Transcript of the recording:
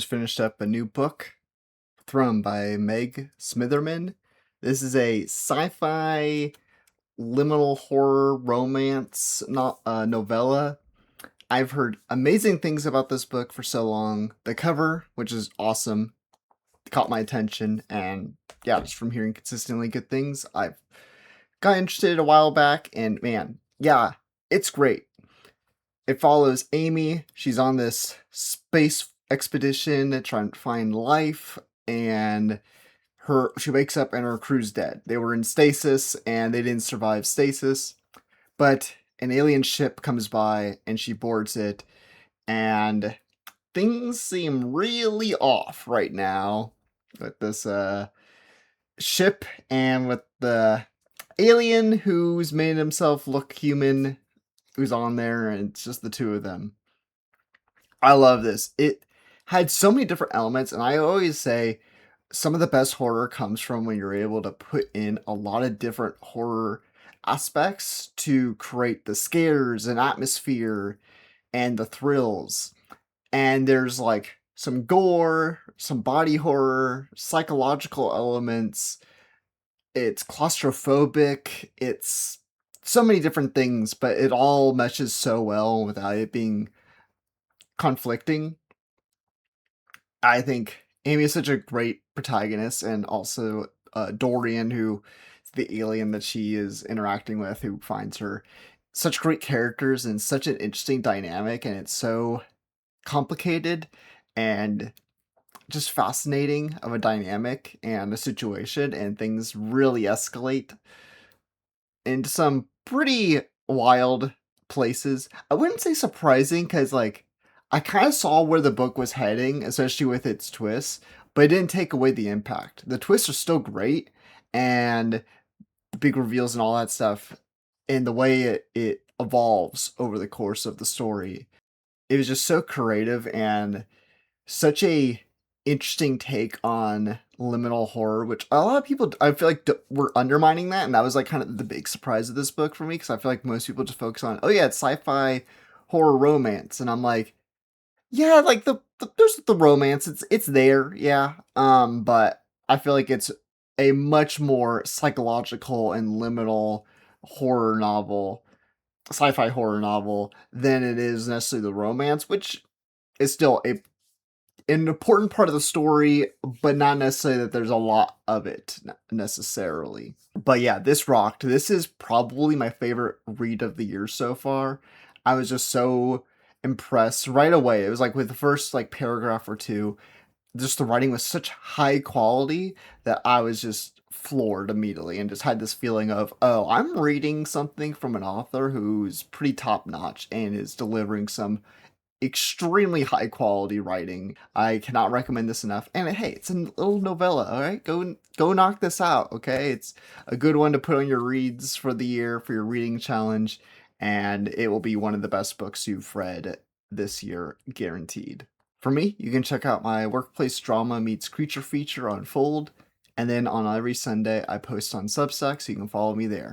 Just finished up a new book, Thrum by Meg Smitherman. This is a sci-fi liminal horror romance not novella. I've heard amazing things about this book for so long. The cover, which is awesome, caught my attention, and yeah, just from hearing consistently good things, I've got interested a while back, and man, yeah, it's great. It follows Amy. She's on this space expedition to try and find life, and she wakes up and her crew's dead. They were in stasis and they didn't survive stasis, but an alien ship comes by and she boards it, and things seem really off right now with this ship and with the alien who's made himself look human, who's on there, and it's just the two of them. I love this. It had so many different elements, and I always say some of the best horror comes from when you're able to put in a lot of different horror aspects to create the scares and atmosphere and the thrills. And there's like some gore, some body horror, psychological elements. It's claustrophobic. It's so many different things, but it all meshes so well without it being conflicting. I think Amy is such a great protagonist, and also Dorian, who is the alien that she is interacting with, who finds her. Such great characters and such an interesting dynamic, and it's so complicated and just fascinating of a dynamic and a situation, and things really escalate into some pretty wild places. I wouldn't say surprising because, like, I kind of saw where the book was heading, especially with its twists, but it didn't take away the impact. The twists are still great, and the big reveals and all that stuff, and the way it evolves over the course of the story. It was just so creative and such a interesting take on liminal horror, which a lot of people I feel like were undermining that, and that was like kind of the big surprise of this book for me because I feel like most people just focus on, oh yeah, it's sci-fi horror romance, and I'm like, yeah, like there's the romance, it's there, yeah, but I feel like it's a much more psychological and liminal horror novel, sci-fi horror novel, than it is necessarily the romance, which is still an important part of the story, but not necessarily that there's a lot of it necessarily. But yeah, this rocked. This is probably my favorite read of the year so far. I was just so impressed right away. It was like with the first like paragraph or two, just the writing was such high quality that I was just floored immediately and just had this feeling of, oh, I'm reading something from an author who's pretty top notch and is delivering some extremely high quality writing. I cannot recommend this enough. And hey, it's a little novella. All right, go knock this out. Okay, it's a good one to put on your reads for the year for your reading challenge, and it will be one of the best books you've read this year, guaranteed. For me, you can check out my workplace drama meets creature feature on Fold, and then on every Sunday I post on Substack, so you can follow me there.